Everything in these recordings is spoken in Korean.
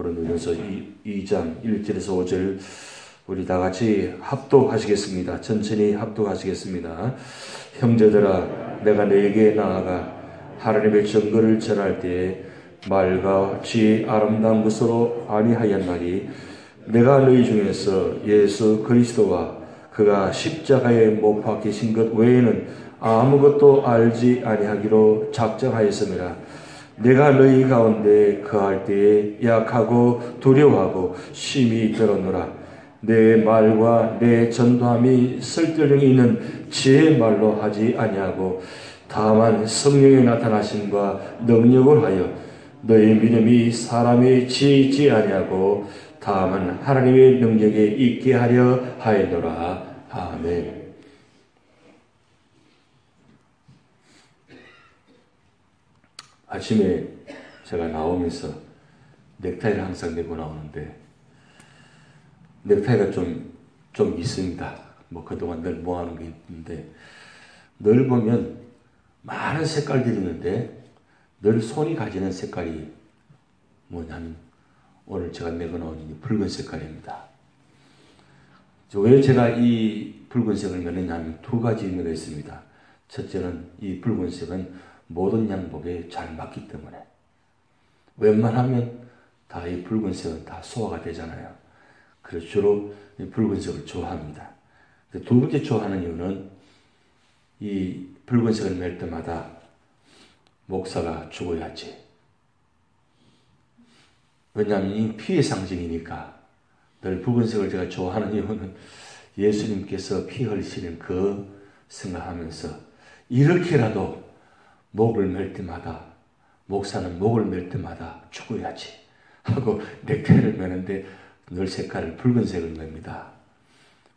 고린도전서 2장 1절에서 5절 우리 다 같이 합독하시겠습니다. 천천히 합독하시겠습니다. 형제들아, 내가 너에게 나아가 하나님의 증거를 전할 때에 말과 지혜의 아름다운 것으로 아니하였나니 내가 너희 중에서 예수 그리스도와 그가 십자가에 못 박히신 것 외에는 아무것도 알지 아니하기로 작정하였음이라. 내가 너희 가운데 거할 때에 약하고 두려워하고 심히 떨었노라. 내 말과 내 전도함이 설득력이 있는 지혜의 말로 하지 아니하고 다만 성령의 나타나심과 능력을 하여 너희 믿음이 사람의 지혜에 있지 아니하고 다만 하나님의 능력에 있게 하려 하였노라. 아멘. 아침에 제가 나오면서 넥타이를 항상 메고 나오는데 넥타이가 좀 있습니다. 뭐 그동안 늘 모아놓은 게 있는데 늘 보면 많은 색깔들이 있는데 늘 손이 가지는 색깔이 뭐냐면 오늘 제가 메고 나온 이 붉은 색깔입니다. 왜 제가 이 붉은색을 메느냐면 두 가지 의미가 있습니다. 첫째는 이 붉은색은 모든 양복에 잘 맞기 때문에 웬만하면 다 이 붉은색은 다 소화가 되잖아요. 그래서 주로 이 붉은색을 좋아합니다. 두 번째 좋아하는 이유는 이 붉은색을 멜 때마다 목사가 죽어야지. 왜냐하면 이 피의 상징이니까. 늘 붉은색을 제가 좋아하는 이유는 예수님께서 피 흘리시는 그 생각하면서 이렇게라도 목을 맬 때마다 목사는 목을 맬 때마다 죽어야지 하고 넥타이를 매는데 늘 색깔을 붉은색을 맵니다.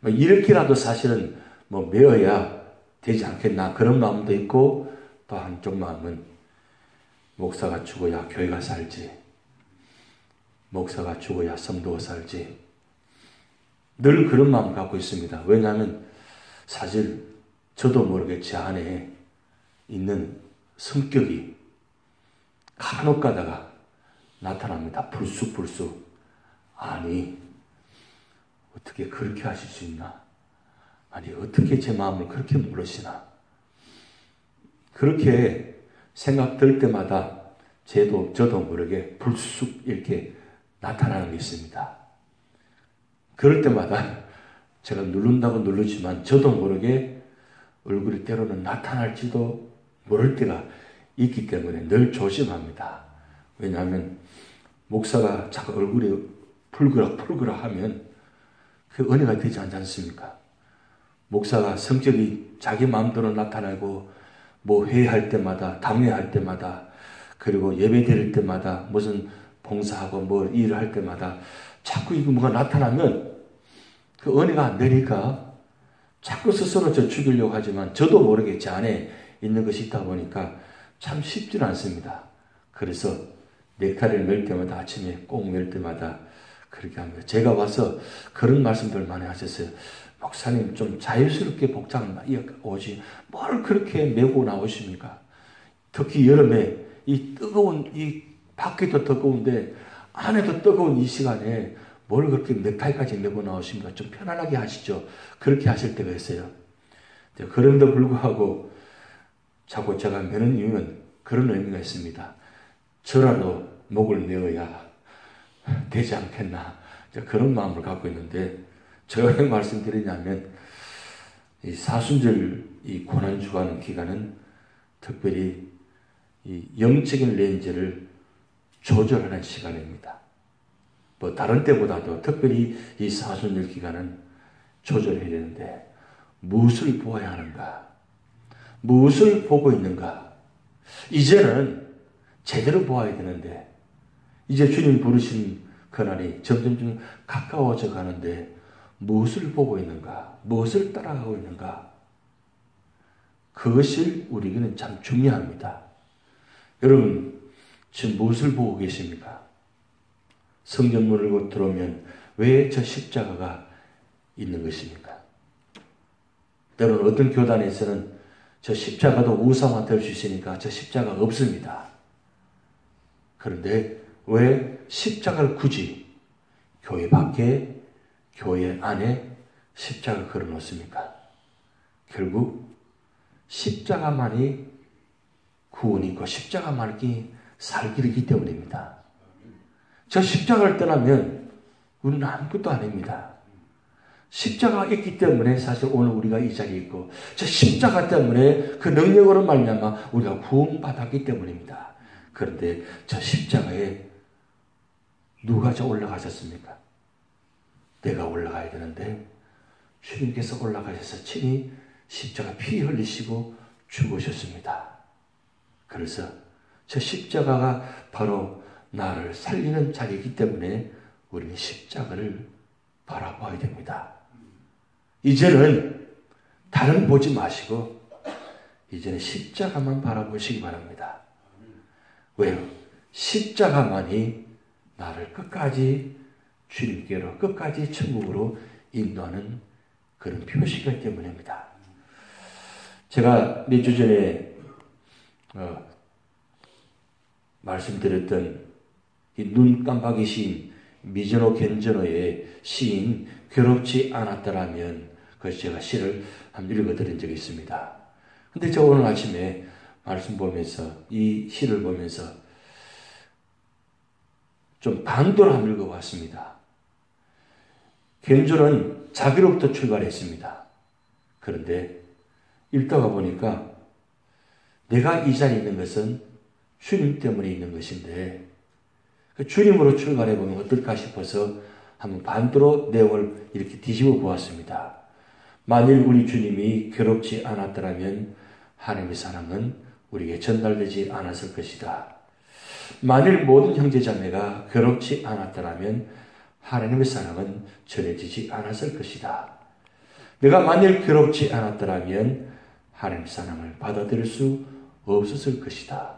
이렇게라도 사실은 뭐 매어야 되지 않겠나 그런 마음도 있고 또 한쪽 마음은 목사가 죽어야 교회가 살지 목사가 죽어야 성도가 살지 늘 그런 마음 갖고 있습니다. 왜냐하면 사실 저도 모르게 제 안에 있는 성격이 간혹 가다가 나타납니다. 불쑥불쑥. 아니 어떻게 그렇게 하실 수 있나? 아니 어떻게 제 마음을 그렇게 모르시나? 그렇게 생각들 때마다 저도 모르게 불쑥 이렇게 나타나는 게 있습니다. 그럴 때마다 제가 누른다고 누르지만 저도 모르게 얼굴이 때로는 나타날지도 모를 때가 있기 때문에 늘 조심합니다. 왜냐하면 목사가 자꾸 얼굴이 붉으라 하면 그 은혜가 되지 않지 않습니까? 목사가 성격이 자기 마음대로 나타나고 뭐 회의할 때마다 당회할 때마다 그리고 예배 드릴 때마다 무슨 봉사하고 뭐 일을 할 때마다 자꾸 이거 뭐가 나타나면 그 은혜가 안 되니까 자꾸 스스로 저 죽이려고 하지만 저도 모르게 제 안에 있는 것이 있다 보니까 참 쉽지는 않습니다. 그래서 넥타이를 멜 때마다 아침에 꼭 멜 때마다 그렇게 합니다. 제가 와서 그런 말씀들 많이 하셨어요. 목사님 좀 자유스럽게 복장을 오지 뭘 그렇게 메고 나오십니까? 특히 여름에 이 뜨거운 이 밖에도 뜨거운데 안에도 뜨거운 이 시간에 뭘 그렇게 넥타이까지 메고 나오십니까? 좀 편안하게 하시죠. 그렇게 하실 때가 있어요. 그런데도 불구하고 자꾸 제가 메는 이유는 그런 의미가 있습니다. 저라도 목을 메어야 되지 않겠나. 그런 마음을 갖고 있는데 제가 왜 말씀드리냐면 이 사순절 이 고난주간 기간은 특별히 이 영적인 렌즈를 조절하는 시간입니다. 뭐 다른 때보다도 특별히 이 사순절 기간은 조절해야 되는데 무엇을 보아야 하는가? 무엇을 보고 있는가? 이제는 제대로 보아야 되는데 이제 주님 부르신 그날이 점점 가까워져 가는데 무엇을 보고 있는가? 무엇을 따라가고 있는가? 그것이 우리에게는 참 중요합니다. 여러분 지금 무엇을 보고 계십니까? 성경문을 곧 들어오면 왜 저 십자가가 있는 것입니까? 때로는 어떤 교단에서는 저 십자가도 우상화 될 수 있으니까 저 십자가가 없습니다. 그런데 왜 십자가를 굳이 교회 밖에, 교회 안에 십자가를 걸어 놓습니까? 결국 십자가만이 구원이고 십자가만이 살길이기 때문입니다. 저 십자가를 떠나면 우리는 아무것도 아닙니다. 십자가가 있기 때문에 사실 오늘 우리가 이 자리에 있고, 저 십자가 때문에 그 능력으로 말미암아 우리가 구원받았기 때문입니다. 그런데 저 십자가에 누가 저 올라가셨습니까? 내가 올라가야 되는데 주님께서 올라가셔서 친히 십자가 피 흘리시고 죽으셨습니다. 그래서 저 십자가가 바로 나를 살리는 자리이기 때문에 우리는 십자가를 바라봐야 됩니다. 이제는 다른 보지 마시고 이제는 십자가만 바라보시기 바랍니다. 왜요? 십자가만이 나를 끝까지 주님께로, 끝까지 천국으로 인도하는 그런 표시가 때문입니다. 제가 몇 주 전에 말씀드렸던 이 눈 깜빡이 시인 미즈노 겐저노의 시인 괴롭지 않았더라면, 그래서 제가 시를 한번 읽어드린 적이 있습니다. 근데 제가 오늘 아침에 말씀 보면서 이 시를 보면서 좀 반도를 한번 읽어봤습니다. 겐저는 자기로부터 출발했습니다. 그런데 읽다가 보니까 내가 이 자리에 있는 것은 주님 때문에 있는 것인데 주님으로 출발해 보면 어떨까 싶어서 한번 반대로 내용을 이렇게 뒤집어 보았습니다. 만일 우리 주님이 괴롭지 않았더라면 하나님의 사랑은 우리에게 전달되지 않았을 것이다. 만일 모든 형제자매가 괴롭지 않았더라면 하나님의 사랑은 전해지지 않았을 것이다. 내가 만일 괴롭지 않았더라면 하나님의 사랑을 받아들일 수 없었을 것이다.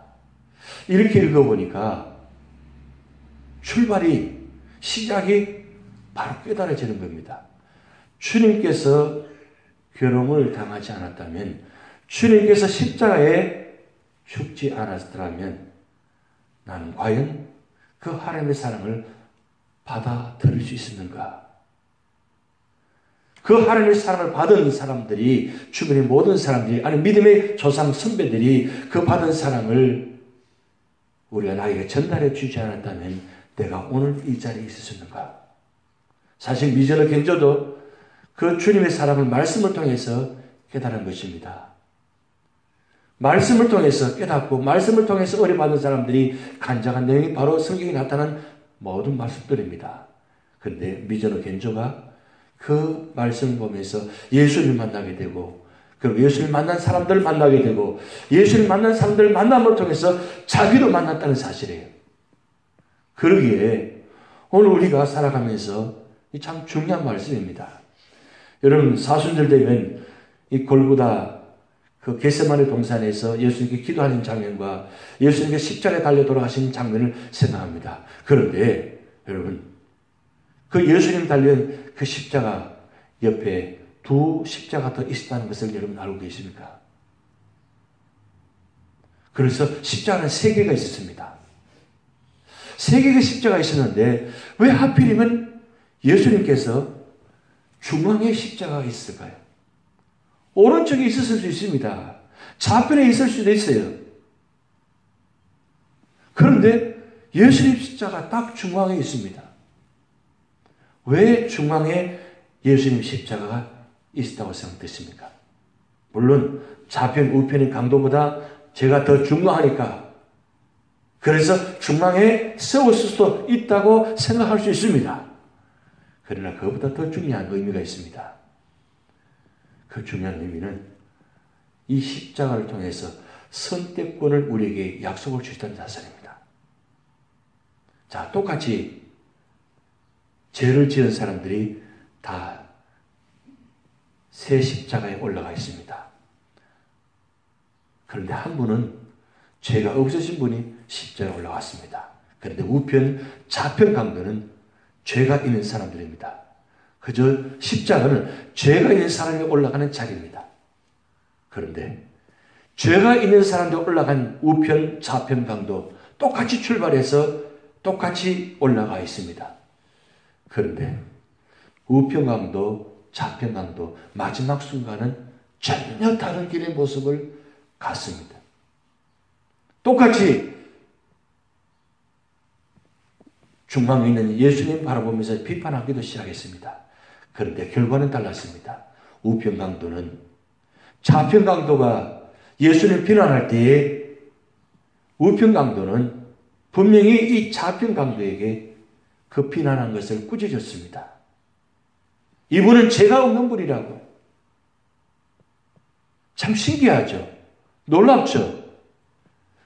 이렇게 읽어보니까 시작이 바로 깨달아지는 겁니다. 주님께서 괴로움을 당하지 않았다면, 주님께서 십자가에 죽지 않았더라면 나는 과연 그 하나님의 사랑을 받아들일 수 있었는가? 그 하나님의 사랑을 받은 사람들이, 주변의 모든 사람들이, 아니 믿음의 조상 선배들이 그 받은 사랑을 우리가 나에게 전달해 주지 않았다면 내가 오늘 이 자리에 있었는가? 사실 미즈노 겐저도 그 주님의 사랑을 말씀을 통해서 깨달은 것입니다. 말씀을 통해서 깨닫고 말씀을 통해서 어려받은 사람들이 간증한 내용이 바로 성경에 나타난 모든 말씀들입니다. 그런데 미즈노 겐저가 그 말씀을 보면서 예수님을 만나게 되고, 그리고 예수님을 만난 사람들을 만나게 되고, 예수님을 만난 사람들을 만남을 통해서 자기도 만났다는 사실이에요. 그러기에 오늘 우리가 살아가면서 참 중요한 말씀입니다. 여러분, 사순절 되면 이 골고다 그 겟세마네 동산에서 예수님께 기도하는 장면과 예수님께 십자가에 달려 돌아가신 장면을 생각합니다. 그런데 여러분, 그 예수님 달린 그 십자가 옆에 두 십자가 더 있었다는 것을 여러분 알고 계십니까? 그래서 십자가는 세 개가 있었습니다. 세 개의 십자가 있었는데 왜 하필이면 예수님께서 중앙에 십자가가 있을까요? 오른쪽에 있었을 수 있습니다. 좌편에 있을 수도 있어요. 그런데 예수님 십자가 딱 중앙에 있습니다. 왜 중앙에 예수님 십자가가 있었다고 생각되십니까? 물론 좌편, 우편의 강도보다 제가 더 중요하니까, 그래서 중앙에 세웠을 수도 있다고 생각할 수 있습니다. 그러나 그것보다 더 중요한 의미가 있습니다. 그 중요한 의미는 이 십자가를 통해서 선택권을 우리에게 약속을 주셨다는 사실입니다. 자, 똑같이 죄를 지은 사람들이 다 새 십자가에 올라가 있습니다. 그런데 한 분은 죄가 없으신 분이 십자가에 올라왔습니다. 그런데 우편, 좌편 강도는 죄가 있는 사람들입니다. 그저 십자가는 죄가 있는 사람이 올라가는 자리입니다. 그런데 죄가 있는 사람들 올라간 우편, 좌편 강도 똑같이 출발해서 똑같이 올라가 있습니다. 그런데 우평강도 좌평강도 마지막 순간은 전혀 다른 길의 모습을 갖습니다. 똑같이 중앙에 있는 예수님 바라보면서 비판하기도 시작했습니다. 그런데 결과는 달랐습니다. 우평강도는 좌평강도가 예수님을 비난할 때에 우평강도는 분명히 이 좌평강도에게 그 비난한 것을 꾸짖었습니다. 이분은 죄가 없는 분이라고. 참 신기하죠. 놀랍죠.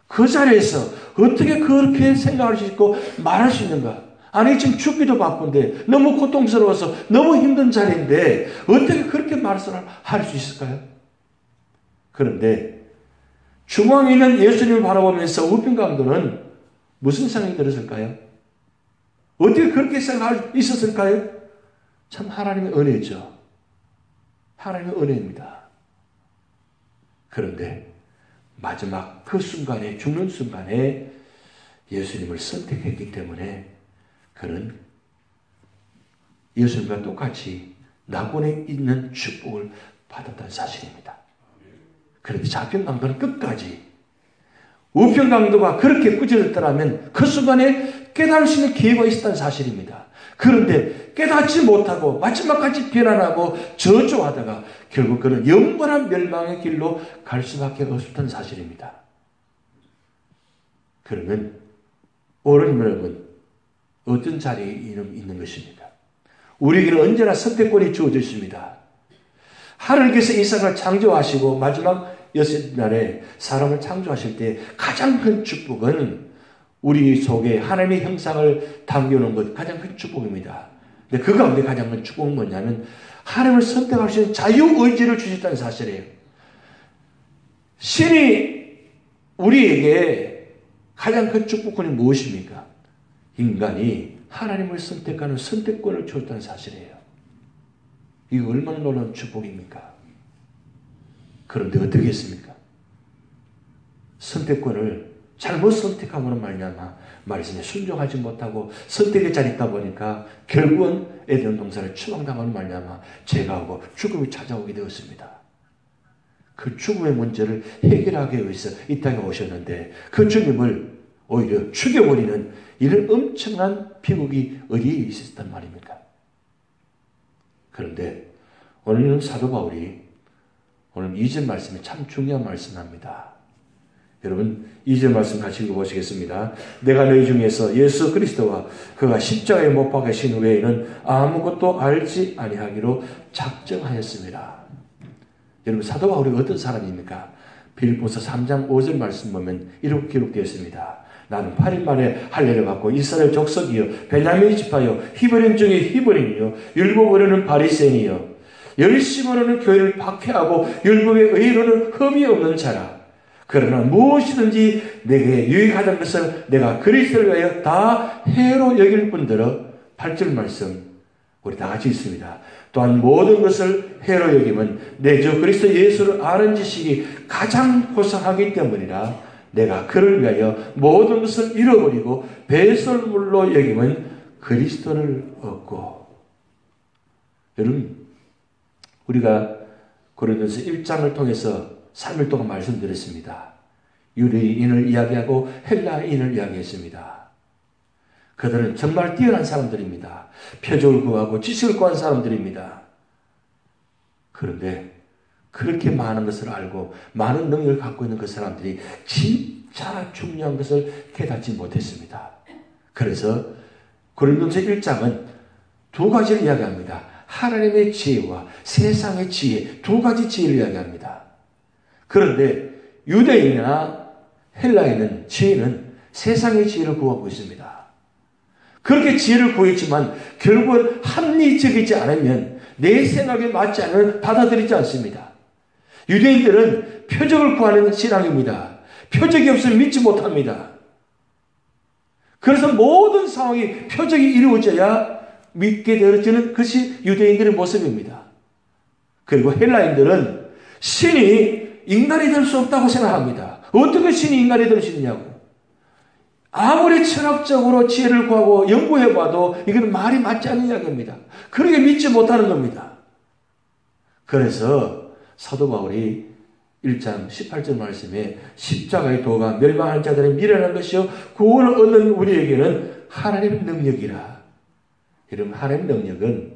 그 자리에서 어떻게 그렇게 생각할 수 있고 말할 수 있는가? 아니 지금 죽기도 바쁜데 너무 고통스러워서 너무 힘든 자리인데 어떻게 그렇게 말씀을 할 수 있을까요? 그런데 중앙에 있는 예수님을 바라보면서 우평강도는 무슨 생각이 들었을까요? 어떻게 그렇게 생각할 수 있었을까요? 참 하나님의 은혜죠. 하나님의 은혜입니다. 그런데 마지막 그 순간에 죽는 순간에 예수님을 선택했기 때문에 그는 예수님과 똑같이 낙원에 있는 축복을 받았다는 사실입니다. 그런데 좌평강도는 끝까지 우평강도가 그렇게 꾸짖었더라면 그 순간에 깨달을 수 있는 기회가 있었다는 사실입니다. 그런데 깨닫지 못하고 마지막까지 비난하고 저주하다가 결국 그는 영원한 멸망의 길로 갈 수밖에 없었다는 사실입니다. 그러면 어른 여러분 어떤 자리에 있는 것입니까? 우리에게는 언제나 선택권이 주어져 있습니다. 하나님께서 이 세상을 창조하시고 마지막 여섯 날에 사람을 창조하실 때 가장 큰 축복은 우리 속에 하나님의 형상을 담겨놓은 것 가장 큰 축복입니다. 근데 그 가운데 가장 큰 축복은 뭐냐면 하나님을 선택할 수 있는 자유의지를 주셨다는 사실이에요. 신이 우리에게 가장 큰 축복권이 무엇입니까? 인간이 하나님을 선택하는 선택권을 주었다는 사실이에요. 이거 얼마나 놀라운 축복입니까? 그런데 어떻게 했습니까? 선택권을 잘못 선택함으로 말미암아 말씀에 순종하지 못하고 선택의 자리에 있다 보니까 결국은 에덴 동산을 추방당하는 말미암아 죄가 오고 죽음이 찾아오게 되었습니다. 그 죽음의 문제를 해결하기 위해서 이 땅에 오셨는데 그 주님을 오히려 죽여버리는 이런 엄청난 비극이 어디에 있었단 말입니까? 그런데 오늘은 사도 바울이 오늘 2절 말씀이 참 중요한 말씀합니다. 여러분 2절 말씀 같이 읽어보시겠습니다. 내가 너희 중에서 예수 그리스도와 그가 십자가에 못 박히신 외에는 아무것도 알지 아니하기로 작정하였습니다. 여러분 사도 바울이 어떤 사람입니까? 빌립보서 3장 5절 말씀 보면 이렇게 기록되어 있습니다. 나는 8일 만에 할례를 받고 이스라엘 족속이요 베냐민 지파요 히브리인 중에 히브리인이요 율법으로는 바리새인이요 열심으로는 교회를 박해하고 율법의 의로는 흠이 없는 자라. 그러나 무엇이든지 내게 유익하던 것을 내가 그리스도를 위하여 다 해로 여길 뿐더러 8절 말씀 우리 다 같이 있습니다. 또한 모든 것을 해로 여기면 내 주 그리스도 예수를 아는 지식이 가장 고상하기 때문이라. 내가 그를 위하여 모든 것을 잃어버리고 배설물로 여기면 그리스도를 얻고. 여러분 우리가 고린도서 1장을 통해서 3일 동안 말씀드렸습니다. 유대인을 이야기하고 헬라인을 이야기했습니다. 그들은 정말 뛰어난 사람들입니다. 표적을 구하고 지식을 구한 사람들입니다. 그런데 그렇게 많은 것을 알고 많은 능력을 갖고 있는 그 사람들이 진짜 중요한 것을 깨닫지 못했습니다. 그래서 고린도서 1장은 두 가지를 이야기합니다. 하나님의 지혜와 세상의 지혜, 두 가지 지혜를 이야기합니다. 그런데 유대인이나 헬라인은 지혜는 세상의 지혜를 구하고 있습니다. 그렇게 지혜를 구했지만 결국은 합리적이지 않으면 내 생각에 맞지 않으면 받아들이지 않습니다. 유대인들은 표적을 구하는 신앙입니다. 표적이 없으면 믿지 못합니다. 그래서 모든 상황이 표적이 이루어져야 믿게 되어지는 것이 유대인들의 모습입니다. 그리고 헬라인들은 신이 인간이 될 수 없다고 생각합니다. 어떻게 신이 인간이 될 수 있느냐고. 아무리 철학적으로 지혜를 구하고 연구해봐도 이건 말이 맞지 않는 이야기입니다. 그렇게 믿지 못하는 겁니다. 그래서 사도 바울이 1장 18절 말씀에 십자가의 도가 멸망한 자들의 미련한 것이요 구원을 얻는 우리에게는 하나님의 능력이라. 여러분, 하나님의 능력은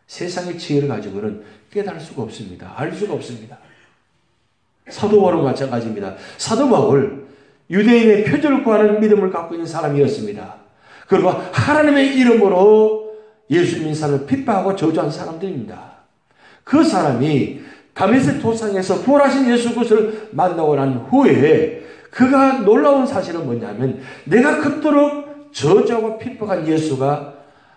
세상의 지혜를 가지고는 깨달을 수가 없습니다. 알 수가 없습니다. 사도 바울은 마찬가지입니다. 사도 바울 유대인의 표절을 구하는 믿음을 갖고 있는 사람이었습니다. 그리고 하나님의 이름으로 예수님의 사람을 핍박하고 저주한 사람들입니다. 그 사람이 다메섹 도상에서 부활하신 예수 그리스도를 만나고 난 후에 그가 놀라운 사실은 뭐냐면 내가 그토록 저주하고 핍박한 예수가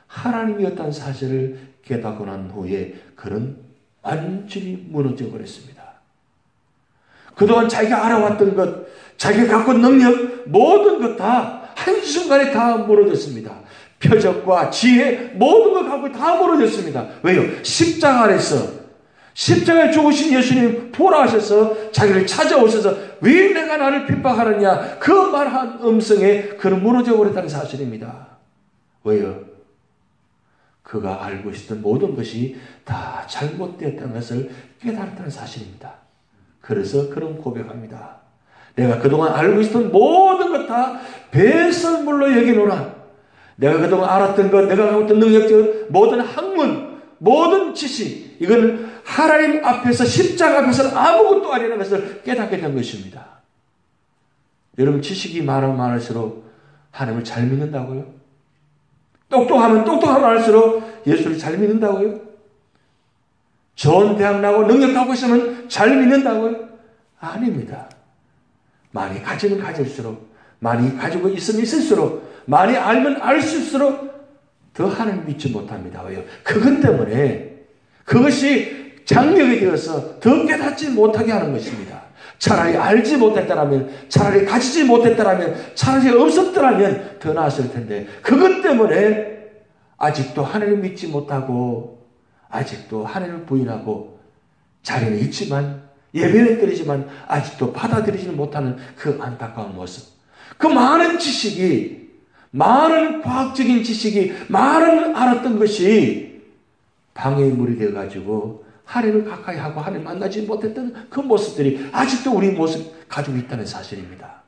하나님이었다는 사실을 깨닫고 난 후에 그는 완전히 무너져 버렸습니다. 그동안 자기가 알아왔던 것, 자기가 갖고 있는 능력, 모든 것 다 한순간에 다 무너졌습니다. 표적과 지혜, 모든 걸 갖고 다 무너졌습니다. 왜요? 십자가 아래서 십자가에 죽으신 예수님 부활하셔서 자기를 찾아오셔서 왜 내가 나를 핍박하느냐 그 말한 음성에 그는 무너져 버렸다는 사실입니다. 왜요? 그가 알고 있었던 모든 것이 다 잘못되었다는 것을 깨달았다는 사실입니다. 그래서 그는 고백합니다. 내가 그동안 알고 있었던 모든 것 다 배설물로 여기노라. 내가 그동안 알았던 것, 내가 갖고 있던 능력적 모든 학문, 모든 지식, 이건 하나님 앞에서 십자가 앞에서는 아무것도 아니라는 것을 깨닫게 된 것입니다. 여러분, 지식이 많으면 많을수록 하나님을 잘 믿는다고요? 똑똑하면 똑똑하면 할수록 예수를 잘 믿는다고요? 좋은 대학 나고 능력 갖고 있으면 잘 믿는다고요? 아닙니다. 많이 가지면 가질수록, 많이 가지고 있으면 있을수록, 많이 알면 알수록 더 하나님 믿지 못합니다. 왜요? 그것 때문에 그것이 장벽이 되어서 더 깨닫지 못하게 하는 것입니다. 차라리 알지 못했다라면, 차라리 가지지 못했다라면, 차라리 없었더라면 더 나았을 텐데 그것 때문에 아직도 하나님을 믿지 못하고 아직도 하나님을 부인하고 자리는 있지만 예배는 드리지만 아직도 받아들이지는 못하는 그 안타까운 모습. 그 많은 지식이, 많은 과학적인 지식이, 많은 알았던 것이 방해물이 되어가지고 하나님을 가까이 하고 하나님 만나지 못했던 그 모습들이 아직도 우리 모습 가지고 있다는 사실입니다.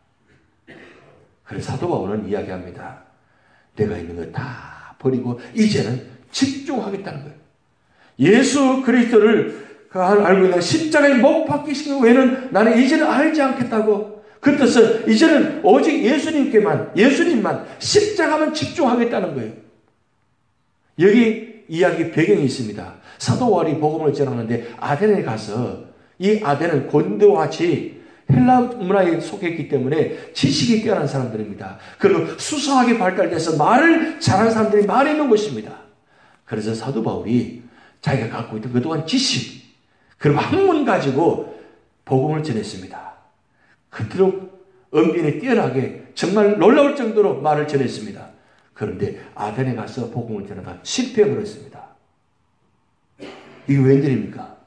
그래서 사도 바울은 이야기합니다. 내가 있는 거 다 버리고 이제는 집중하겠다는 거예요. 예수 그리스도를 알고 있는 십자가에 못 박히신 외에는 나는 이제는 알지 않겠다고. 그 뜻은 이제는 오직 예수님만 십자가만 집중하겠다는 거예요. 여기 이야기 배경이 있습니다. 사도 바울이 복음을 전하는데 아덴에 가서, 이 아덴은 곤도와 같이 헬라 문화에 속했기 때문에 지식이 뛰어난 사람들입니다. 그리고 수사하게 발달돼서 말을 잘하는 사람들이 많이 있는 것입니다. 그래서 사도 바울이 자기가 갖고 있던 그동안 지식 그리고 학문 가지고 복음을 전했습니다. 그토록 언변이 뛰어나게 정말 놀라울 정도로 말을 전했습니다. 그런데 아덴에 가서 복음을 전하다 실패해버렸습니다. 이게 웬일입니까?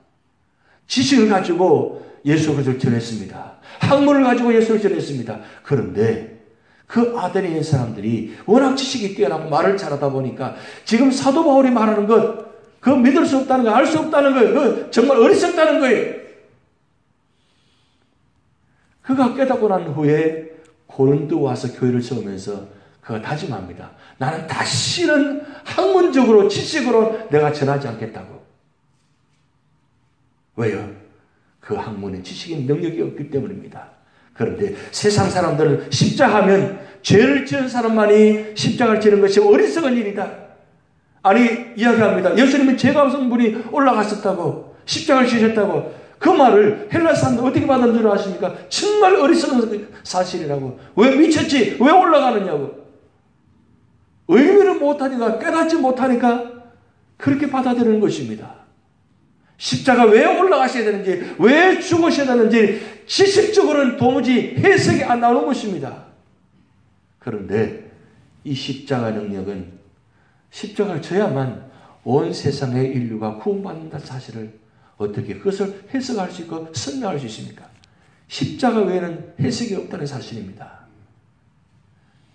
지식을 가지고 예수 그리스도를 전했습니다. 학문을 가지고 예수를 전했습니다. 그런데 그 아덴에 있는 사람들이 워낙 지식이 뛰어나고 말을 잘하다 보니까 지금 사도 바울이 말하는 것, 그거 믿을 수 없다는 거, 알 수 없다는 거예요. 그거 정말 어리석다는 거예요. 그가 깨닫고 난 후에 고린도 와서 교회를 세우면서 그가 다짐합니다. 나는 다시는 학문적으로 지식으로 내가 전하지 않겠다고. 왜요? 그 학문은 지식인 능력이 없기 때문입니다. 그런데 세상 사람들은 십자가하면 죄를 지은 사람만이 십자가를 지는 것이 어리석은 일이다. 아니, 이야기합니다. 예수님은 죄가 없는 분이 올라갔었다고, 십자가를 지셨다고. 그 말을 헬라 사람들 어떻게 받은 줄 아십니까? 정말 어리석은 사실이라고. 왜 미쳤지? 왜 올라가느냐고. 의미를 못하니까, 깨닫지 못하니까 그렇게 받아들이는 것입니다. 십자가 왜 올라가셔야 되는지, 왜 죽으셔야 되는지 지식적으로는 도무지 해석이 안 나오는 것입니다. 그런데 이 십자가 능력은 십자가를 져야만 온 세상의 인류가 구원받는다는 사실을 어떻게 그것을 해석할 수 있고 설명할 수 있습니까? 십자가 외에는 해석이 없다는 사실입니다.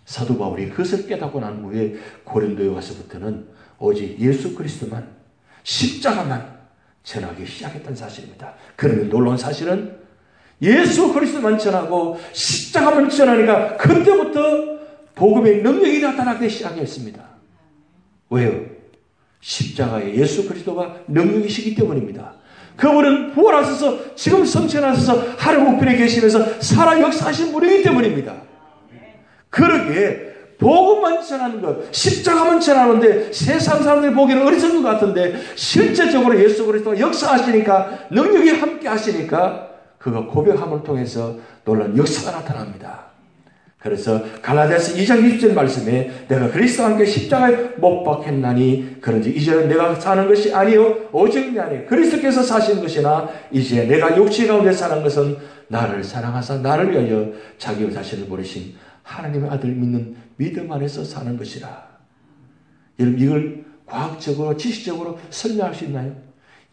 사도 바울이 그것을 깨닫고 난 후에 고린도에 와서부터는 오직 예수 그리스도만, 십자가만 전하기 시작했던 사실입니다. 그러면 놀라운 사실은 예수 그리스도만 전하고 십자가만 전하니까 그때부터 복음의 능력이 나타나기 시작했습니다. 왜요? 십자가에 예수 그리스도가 능력이시기 때문입니다. 그분은 부활하셔서 지금 성천하셔서 하늘 우편에 계시면서 살아 역사하신 분이기 때문입니다. 그러기에 복음만 전하는 것, 십자가만 전하는데 세상 사람들이 보기에는 어리석은 것 같은데 실제적으로 예수 그리스도가 역사하시니까, 능력이 함께 하시니까 그가 고백함을 통해서 놀라운 역사가 나타납니다. 그래서 갈라디아서 2장 20절 말씀에 내가 그리스도와 함께 십자가에 못 박혔나니 그런지 이제는 내가 사는 것이 아니요 오직 내 안에 그리스도께서 사신 것이나 이제 내가 육체 가운데 사는 것은 나를 사랑하사 나를 위하여 자기 자신을 버리신 하나님의 아들 믿는 믿음 안에서 사는 것이라. 여러분, 이걸 과학적으로 지식적으로 설명할 수 있나요?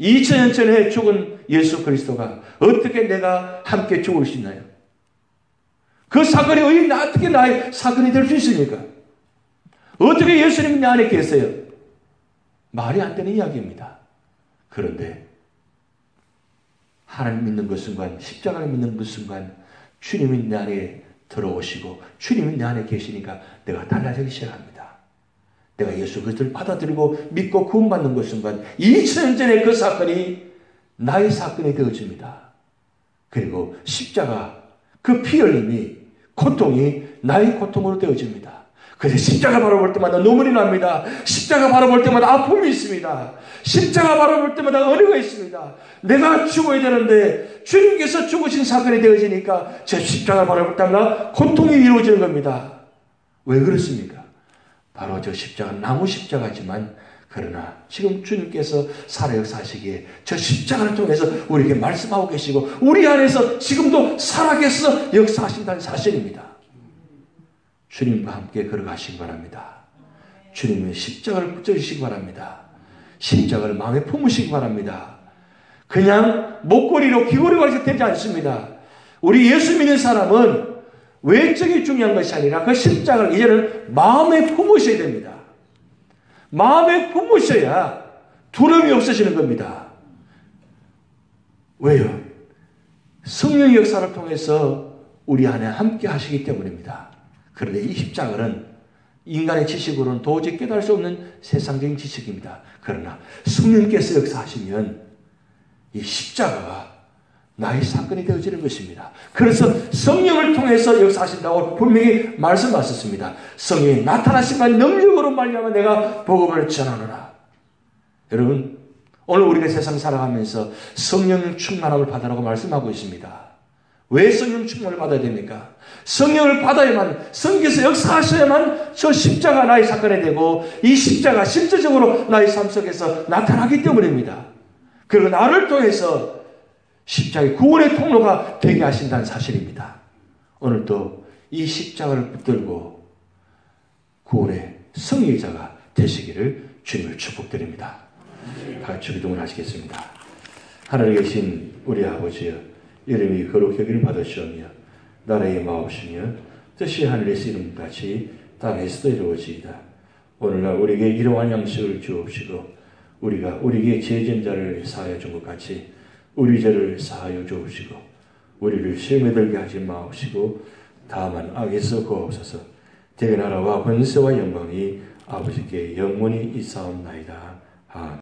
2000년 전에 죽은 예수 그리스도가 어떻게 내가 함께 죽을 수 있나요? 그 사건이 어떻게 나의 사건이 될 수 있습니까? 어떻게 예수님이 내 안에 계세요? 말이 안 되는 이야기입니다. 그런데 하나님 믿는 그 순간, 십자가를 믿는 그 순간 주님이 내 안에 들어오시고 주님이 내 안에 계시니까 내가 달라지기 시작합니다. 내가 예수 그리스도를 받아들이고 믿고 구원받는 그 순간 2000년 전에 그 사건이 나의 사건이 되어집니다. 그리고 십자가, 그 피 흘림이, 고통이 나의 고통으로 되어집니다. 그래서 십자가 바라볼 때마다 눈물이 납니다. 십자가 바라볼 때마다 아픔이 있습니다. 십자가 바라볼 때마다 은혜가 있습니다. 내가 죽어야 되는데 주님께서 죽으신 사건이 되어지니까 저 십자가 바라볼 때마다 고통이 이루어지는 겁니다. 왜 그렇습니까? 바로 저 십자가는 나무 십자가지만 그러나 지금 주님께서 살아 역사하시기에 저 십자가를 통해서 우리에게 말씀하고 계시고 우리 안에서 지금도 살아계셔서 역사하신다는 사실입니다. 주님과 함께 걸어가시기 바랍니다. 주님의 십자가를 붙여주시기 바랍니다. 십자가를 마음에 품으시기 바랍니다. 그냥 목걸이로 귀걸이가 해서 되지 않습니다. 우리 예수 믿는 사람은 외적이 중요한 것이 아니라 그 십자가를 이제는 마음에 품으셔야 됩니다. 마음에 품으셔야 두려움이 없어지는 겁니다. 왜요? 성령의 역사를 통해서 우리 안에 함께 하시기 때문입니다. 그런데 이 십자가는 인간의 지식으로는 도저히 깨달을 수 없는 세상적인 지식입니다. 그러나 성령께서 역사하시면 이 십자가가 나의 사건이 되어지는 것입니다. 그래서 성령을 통해서 역사하신다고 분명히 말씀하셨습니다. 성령이 나타나시면 능력으로 말미암아 내가 복음을 전하노라. 여러분, 오늘 우리가 세상 살아가면서 성령 충만함을 받으라고 말씀하고 있습니다. 왜 성령 충만을 받아야 됩니까? 성령을 받아야만, 성령께서 역사하셔야만 저 십자가 나의 사건이 되고 이 십자가 실제적으로 나의 삶 속에서 나타나기 때문입니다. 그리고 나를 통해서 십자가의 구원의 통로가 되게 하신다는 사실입니다. 오늘도 이 십자가를 붙들고 구원의 승리자가 되시기를 주님을 축복드립니다. 다 같이 기도를 하시겠습니다. 하늘에 계신 우리 아버지여, 이름이 거룩히 여김을 받으시오며 나라의 마옵시며 뜻이 하늘에서 이룬같이 땅에서도 이루어지이다. 오늘날 우리에게 일용할 양식을 주옵시고 우리가 우리에게 죄진 자를 사하여 준 것 같이 우리 죄를 사하여 주옵시고 우리를 시험에 들게 하지 마옵시고 다만 악에서 구하옵소서. 대나라와 권세와 영광이 아버지께 영원히 있사옵나이다. 아멘.